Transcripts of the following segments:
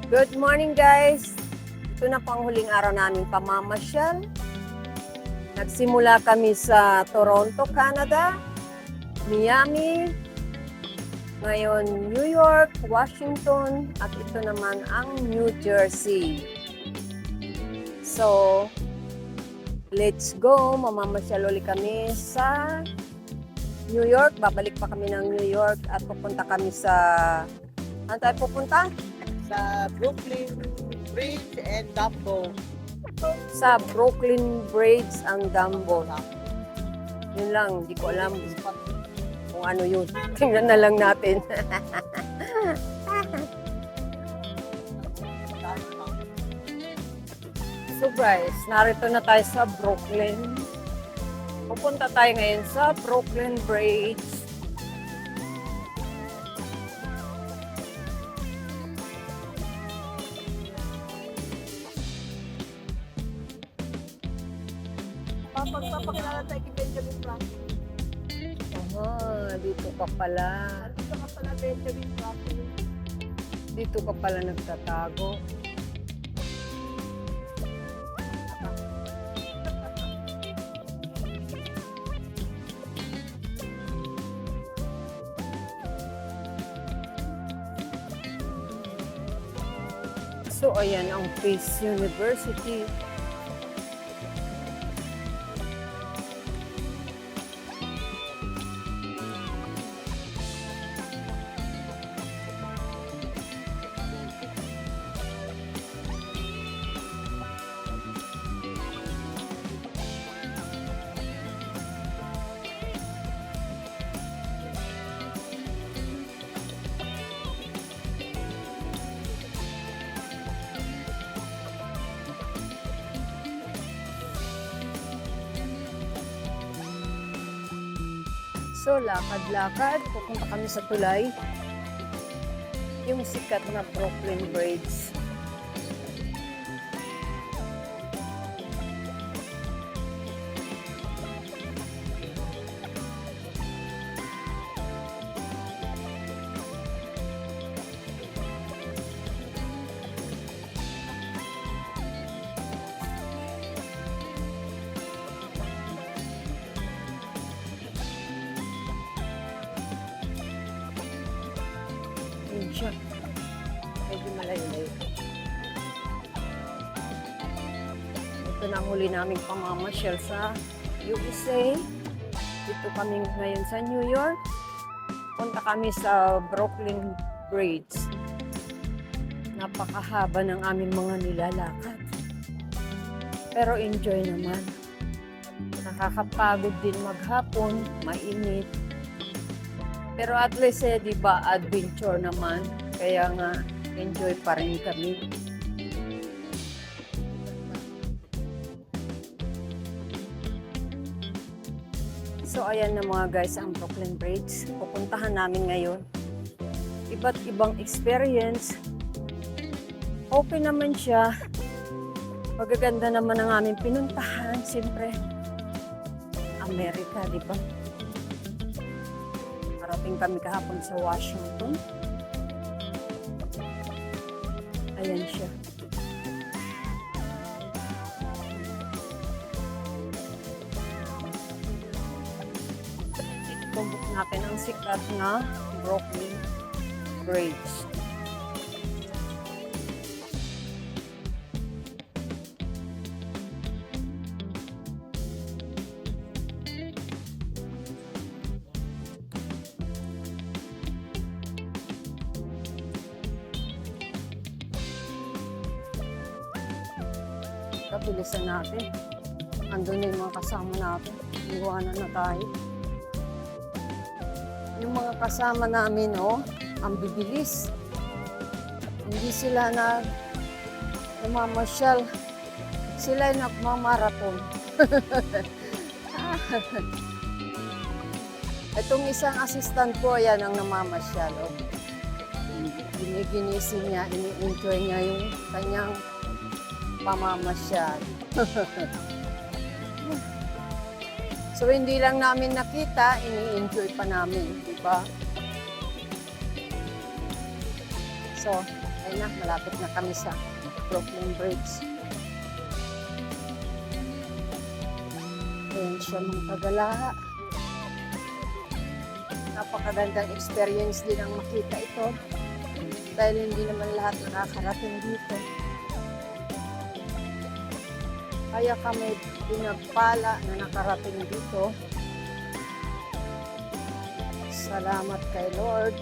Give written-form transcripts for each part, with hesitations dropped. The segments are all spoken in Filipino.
Good morning guys! Ito na pang huling araw namin pamamasyal. Nagsimula kami sa Toronto, Canada, Miami, ngayon New York, Washington, at ito naman ang New Jersey. So, let's go! Mamamasyal ulit kami sa New York. Babalik pa kami ng New York at pupunta kami sa... Saan tayo pupunta? Sa Brooklyn Bridge and Dumbo. Sa Brooklyn Bridge ang Dumbo. Yun lang, hindi ko alam kung ano yun. Tingnan na lang natin. So guys, narito na tayo sa Brooklyn. Pupunta tayo ngayon sa Brooklyn Bridge. Papagpapakilala tayo kay Benjamin Franklin. Dito ka pala. Dito ka pala Benjamin Franklin. Dito ka pala nagtatago. So, ayan ang Pace University. So, lakad-lakad. Pupunta kami sa tulay. Yung sikat na Brooklyn Bridge. Yun siya. Medyo malayo-layo. Ito na ang huli naming pamamasyal sa USA. Dito kami ngayon sa New York. Punta kami sa Brooklyn Bridge. Napakahaba ng aming mga nilalakad. Pero enjoy naman. Nakakapagod din maghapon, mainit. Pero at least, di ba, adventure naman. Kaya nga, enjoy pa rin kami. So, ayan na mga guys, ang Brooklyn Bridge. Pupuntahan namin ngayon. Iba't ibang experience. Okay naman siya. Magaganda naman ang aming pinuntahan. Siyempre, Amerika, di ba? Parating kami kahapon sa Washington. Ayan siya. Tumbok natin ang sikat na Brooklyn Bridge. Bilisan natin. Andun na yung mga kasama natin. Iwanan na tayo. Yung mga kasama namin, ang bibilis. Hindi sila namamasyal. Sila yung nagmamarathon. Itong isang assistant ko, yan ang namamasyal. Ginigising niya, ini-enjoy niya yung kanyang pamamasyal. So, hindi lang namin nakita, ini-enjoy pa namin, di ba? So, ayun na, malapit na kami sa Brooklyn Bridge. Ayan siya mga kagala. Napakagandang experience din ang makita ito. Dahil hindi naman lahat nakakarating dito. Kaya kami pinagpala na nakarating dito. Salamat kay Lord.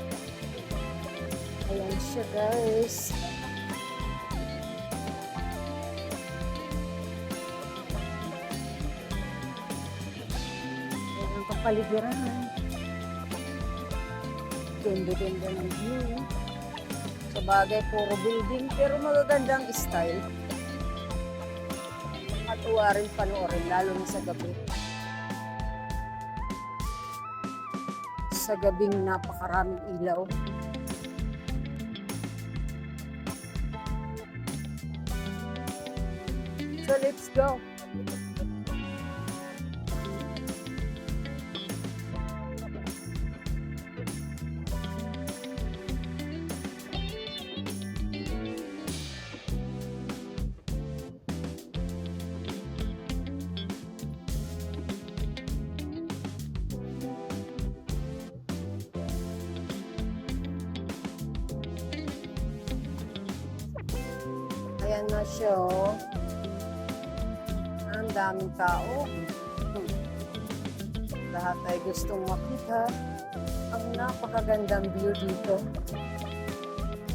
Ayan siya guys. Ayan ang kapaligiran. Ganda-ganda ng view. Sa bagay, puro building, pero magagandang style. Matuwa rin panoorin, lalo na sa gabi. Sa gabing napakaraming ilaw. So let's go. Ayan na siya, oh. Ang daming tao. Lahat ay gustong makita ang napakagandang view dito.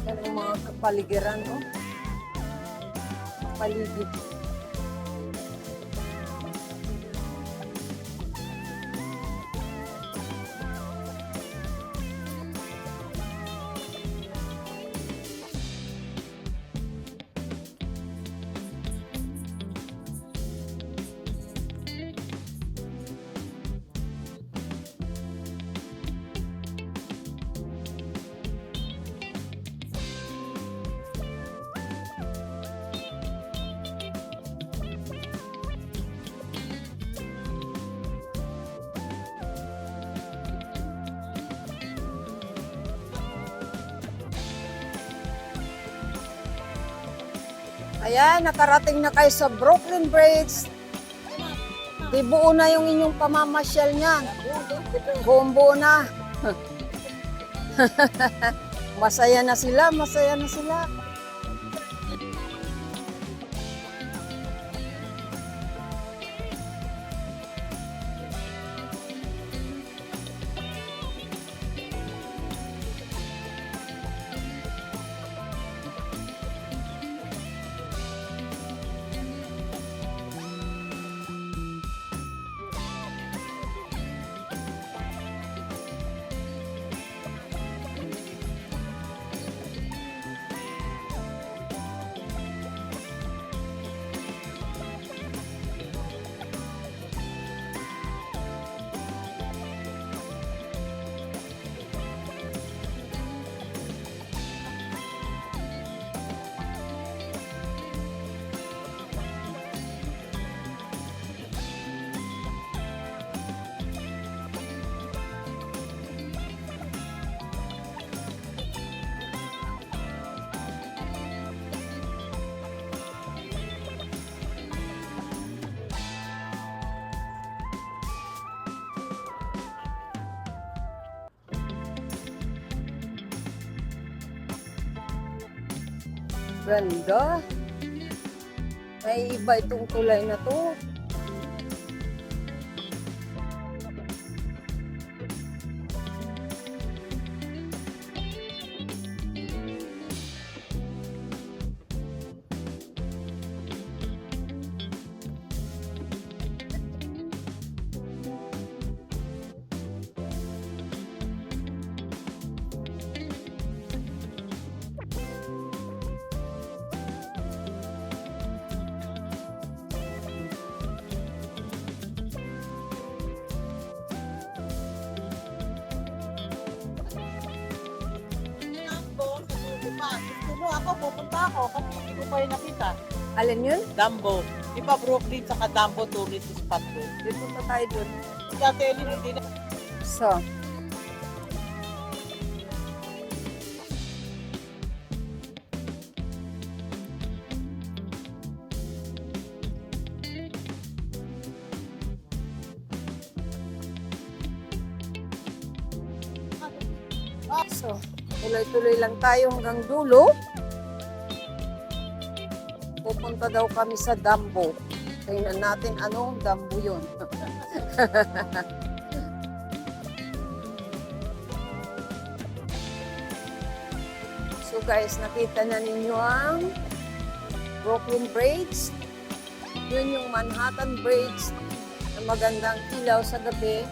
Yan ang mga kapaligiran, oh. Paligid. Ayan, nakarating na kayo sa Brooklyn Bridge. Di buo na yung inyong pamamasyal niyan. Buong buo na. Masaya na sila, masaya na sila. Ganda. May iba itong kulay na to. Gusto mo ako, pupunta ako kasi hindi ko pa yung nakita. Alin yun? Dumbo. Di ba Brooklyn saka Dumbo tourist spot ko? Dito pa tayo dun. Dati hindi na. So, So, tuloy-tuloy lang tayo hanggang dulo. Pupunta daw kami sa Dambo. Tingnan natin anong Dambo yun. So guys, nakita na ninyo ang Brooklyn Bridge. Yun yung Manhattan Bridge na magandang ilaw sa gabi.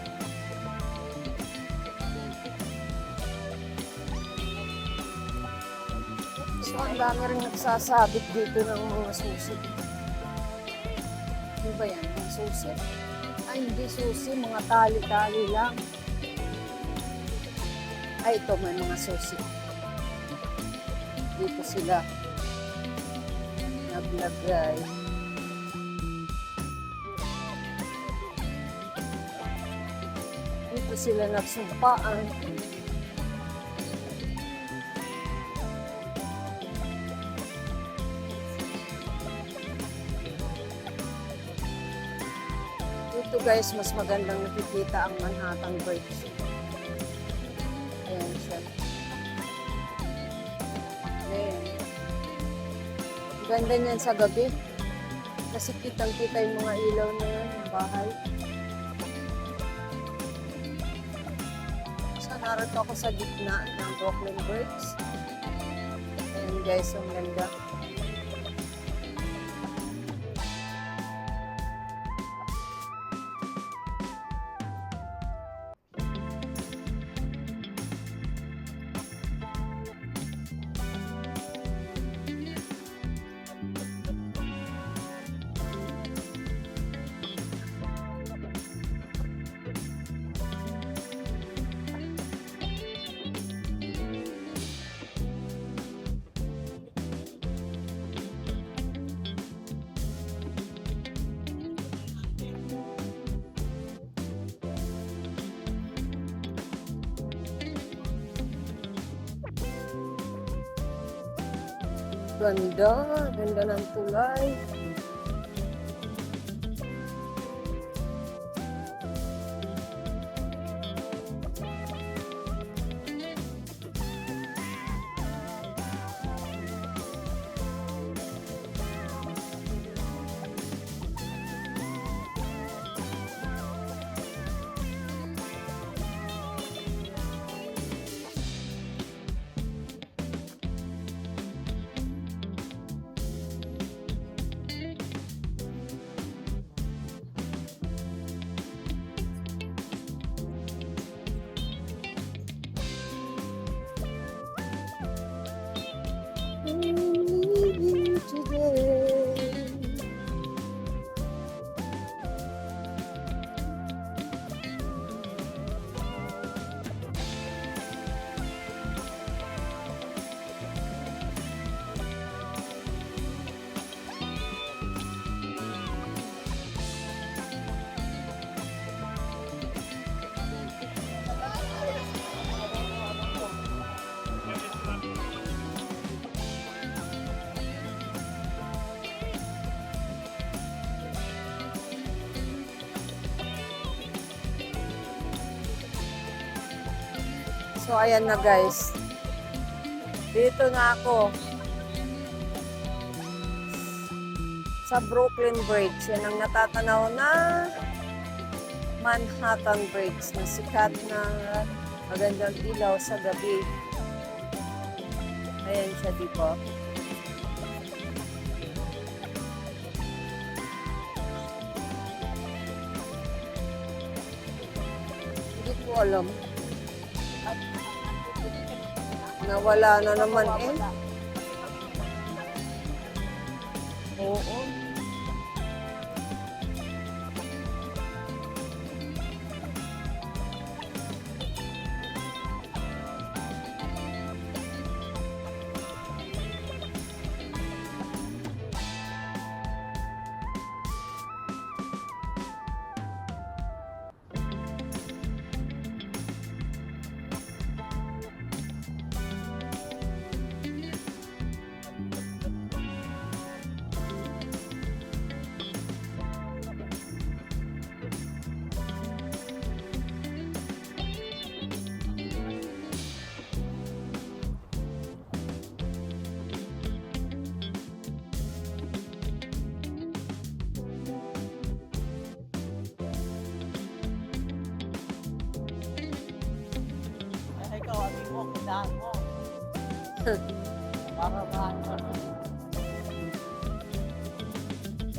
So, ang dami rin nagsasabit dito ng mga susi. Ano ba yan? Mga susi? Ay, hindi susi. Mga tali-tali lang. Ay, ito may mga susi. Dito sila naglagay. Dito sila nagsumpaan. Dito guys, mas magandang nakikita ang Manhattan Bridge. Ayan siya. Ayan. Ganda niyan sa gabi. Kasi kitang-kita yung mga ilaw na yan, yung bahay. So, narito ako sa gitna ng Brooklyn Bridge. Ayan guys, ang ganda. Ganda, ganda ng tulay. So, ayan na guys. Dito na ako. Sa Brooklyn Bridge. Yan ang natatanaw na Manhattan Bridge na sikat na magandang ilaw sa gabi. Ayan siya dito. Hindi ko alam. Nawala na naman eh. Oo. Tandaan mo. Para maano.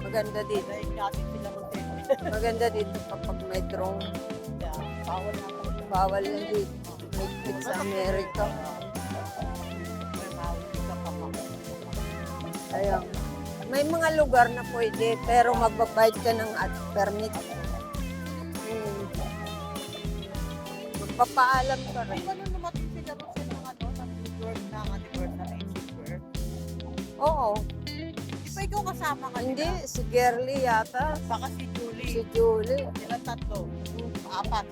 Maganda dito. Dahil natin sila mag-take. Maganda dito kapag may drone. Bawal na ako. Bawal yan dito. Higpit sa Amerika. May mahuli ka pa pa. Kaya, may mga lugar na pwede, pero magbabayad ka ng permit. Magpapaalam ka Ay, rin. ganun naman sila rin sa mga ano, sa work na anniversary work. Oo. Di ba ikaw kasama ka Hindi, nila? si Gerly yata. Baka si Julie. Si Julie. Sila tatlo. Apat.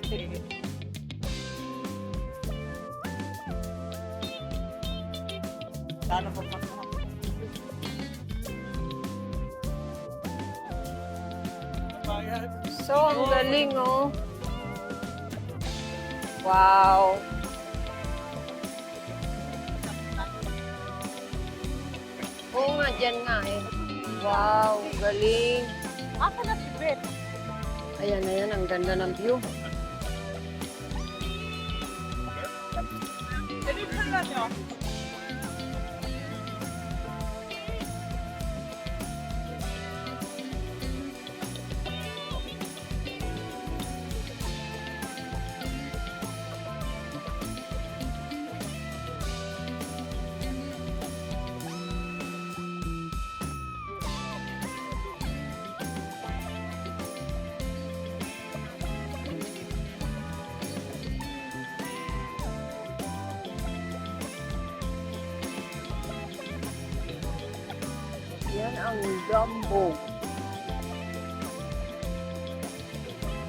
Sana po kasama. Bayan. So, ang galing, oh. Wow. Oo nga, dyan nga eh. Wow, galing. Aka na si Beth. Ayan, ayan, ang ganda ng view. Ganun na nyo. Yan ang Dumbo.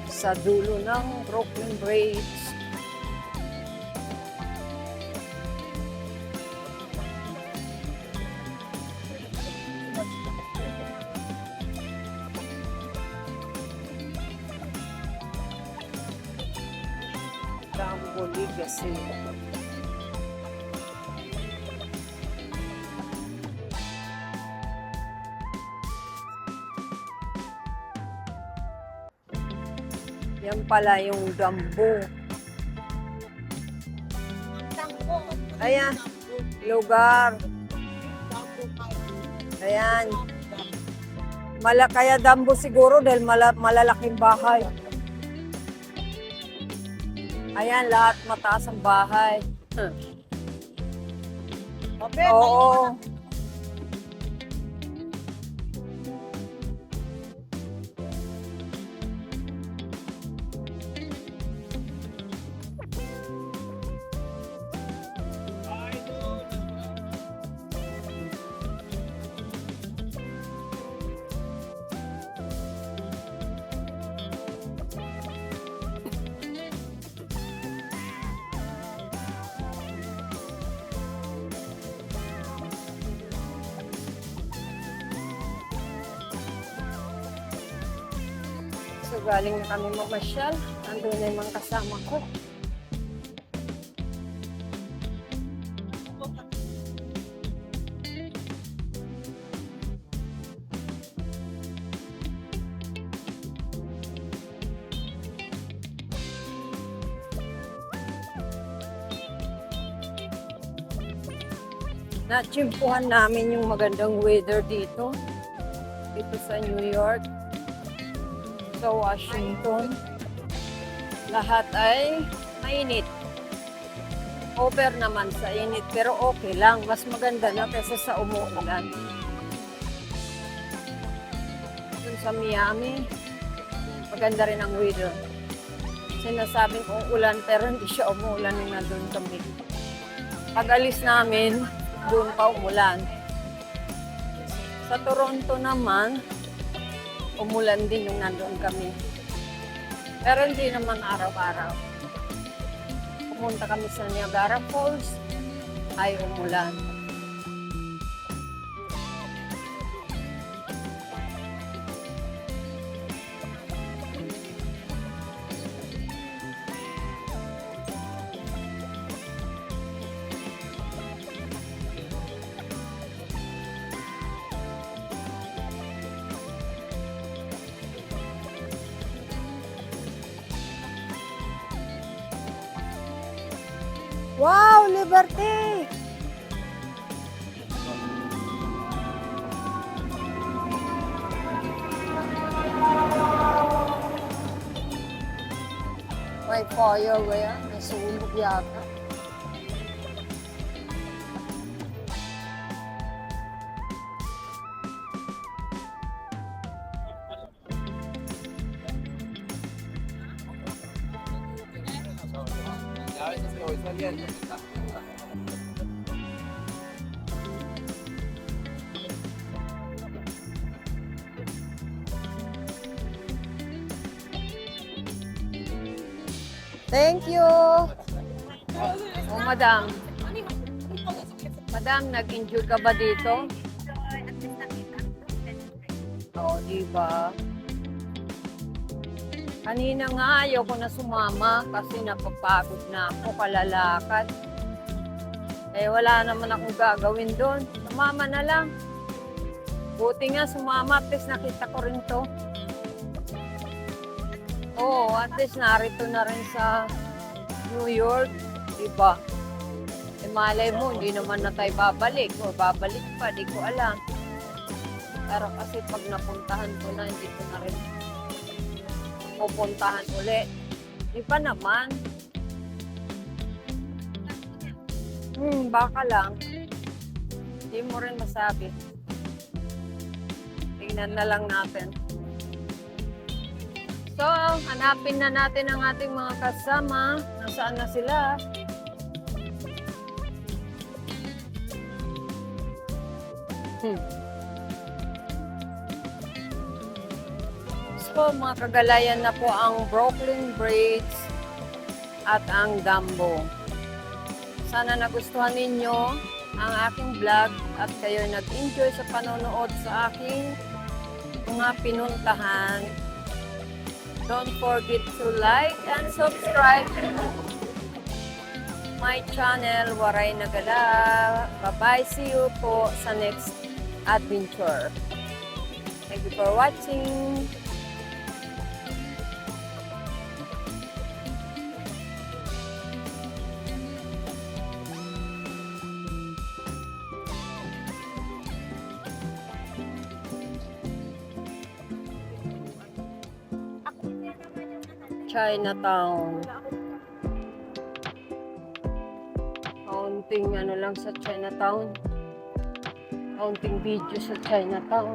Sa dulo ng Brooklyn Bridge. Dumbo Legacy. Yan pala yung Dumbo. Ayan, lugar. Ayan. Kaya Dumbo siguro dahil malalaking bahay. Ayan, lahat mataas ang bahay. Oo. So, galing na kami mamasyal. Andun na yung mga kasama ko. Natsimpuhan namin yung magandang weather dito. Dito sa New York. Sa Washington. Lahat ay mainit. Over naman sa init, pero okay lang. Mas maganda na kaysa sa umuulan. Dun sa Miami, maganda rin ang weather. Sinasabing kung ulan, pero hindi siya umuulan nung nandun kami. Pag alis namin, doon pa umulan. Sa Toronto naman, umulan din nung nandun kami. Pero hindi naman araw-araw. Pumunta kami sa Niagara Falls, ay umulan. Wow, Liberty! May fire ba yan? May sunog yata. Thank you! Oh, madam. Madam, nag-enjoy ka ba dito? Oo, diba? Kanina nga ayaw ko na sumama kasi napapagod na ako kalalakad. Eh wala naman akong gagawin doon. Sumama na lang. Buti nga sumama, at least nakita ko rin to. Oo, at least narito na rin sa New York, diba? Eh malay mo, hindi naman na tayo babalik. O babalik pa, di ko alam. Pero kasi pag napuntahan ko na, hindi ko na rin pupuntahan uli. Di pa naman. Baka lang. Hindi mo rin masabi. Tingnan na lang natin. So, hanapin na natin ang ating mga kasama. Nasaan na sila? So, mga kagalayan na po ang Brooklyn Bridge at ang Dumbo. Sana nagustuhan ninyo ang aking vlog at kayo nag-enjoy sa panonood sa aking mga pinuntahan. Don't forget to like and subscribe my channel, Waray Nagala. Bye-bye. See you po sa next adventure. Thank you for watching. Chinatown. Kaunting ano lang sa Chinatown. Kaunting video sa Chinatown.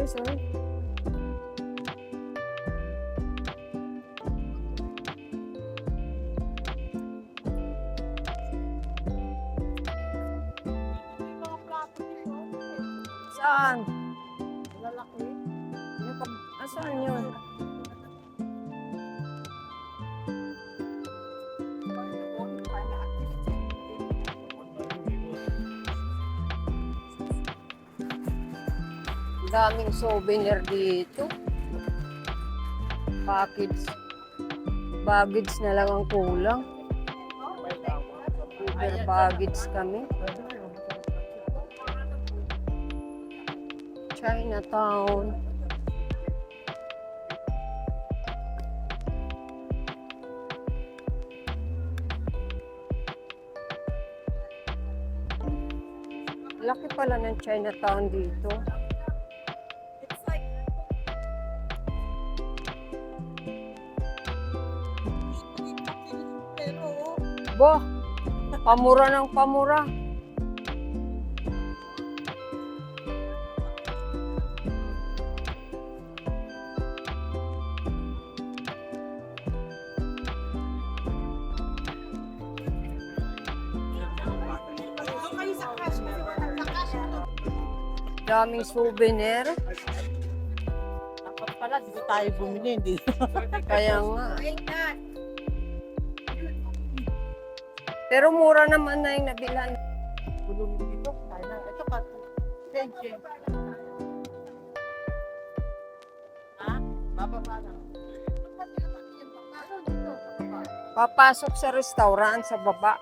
Sorry. Saan? Lalaki. Saan yun? Daming souvenir dito. Baggage na lang ang kulang. Uber baggage kami. Chinatown. Laki pala ng Chinatown dito. Bo, pamura ng pamura. Daming souvenir. Dapat pala, dito tayo bumili, hindi. Kaya nga. Pero mura naman na yung nabilan. Bulong dito, tayo na. Ito ka. Thank you. Ha? Bababa na. Papasok sa restaurant sa baba.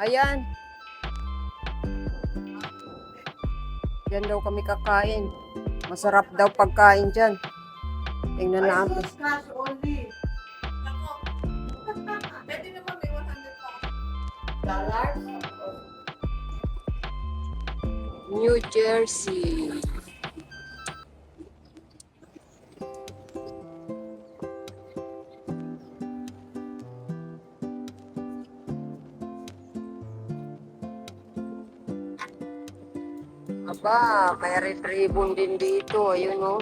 Ayan. Diyan daw kami kakain. Masarap daw pagkain dyan. Tingnan natin. Cash only. Pwede naman may $100. New Jersey. Aba, may red ribbon din dito. Ayun o.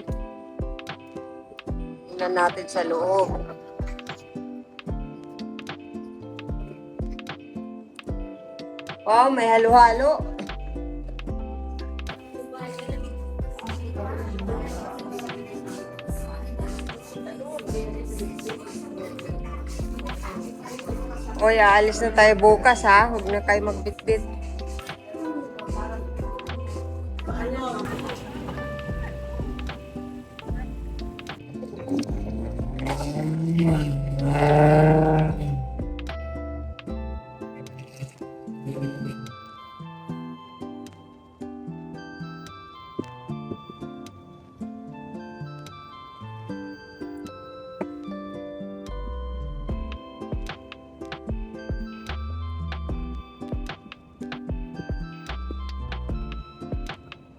Tingnan natin sa loob. Wow, may halo-halo. Oy, aalis na tayo bukas ha. Huwag na kayo magbitbit.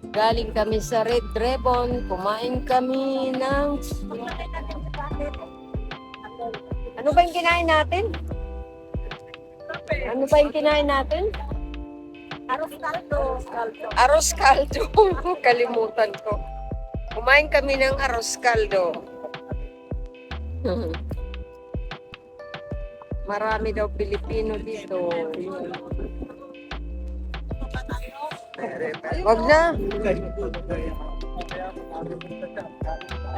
Galing kami sa Red Ribbon, kumain kami ng... Ano ba yung kinain natin? Ano ba yung kinain natin? Aros caldo. Arroz caldo. Kalimutan ko. Kumain kami ng arroz caldo. Marami daw Pilipino dito. Wag na.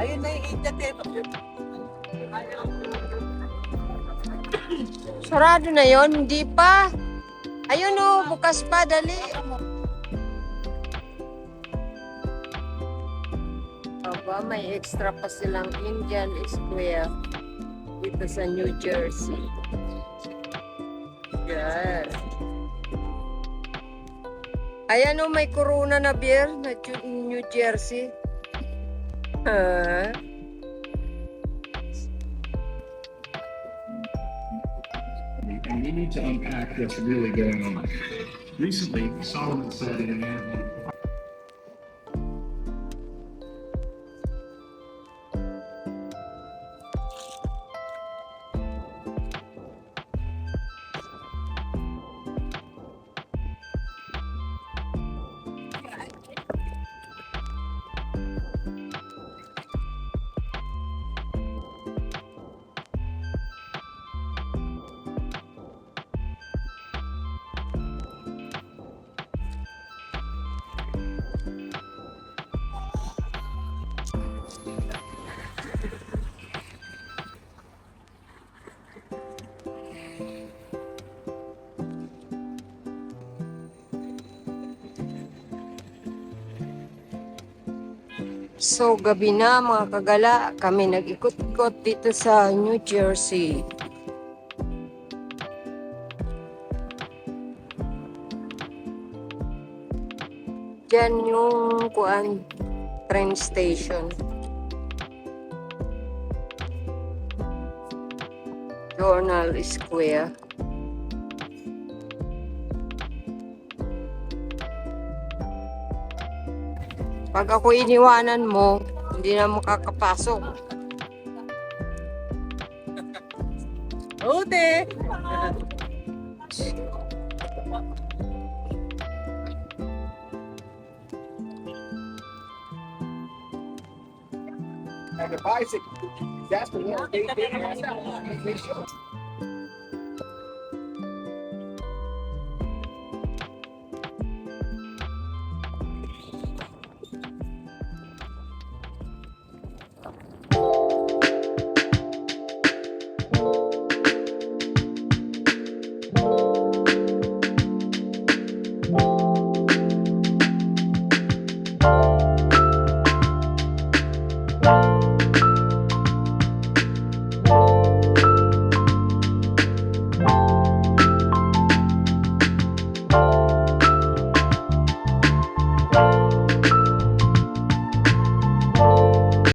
Ayun na yung itatip. Sarado na yon, hindi pa. Ayun o, bukas pa, dali. Aba, may extra pa silang Indian Square dito sa New Jersey. Yes. Ayan o, may Corona na beer na New Jersey. And we need to unpack what's really going on. Recently, Solomon said in an interview. So, gabi na mga kagala, kami nag-ikot-ikot dito sa New Jersey. Diyan yung train station. Journal Square. Pag ako iniwanan mo, hindi na makakapasok. Ute! And the bicycle, that's the one they make sure. Bye.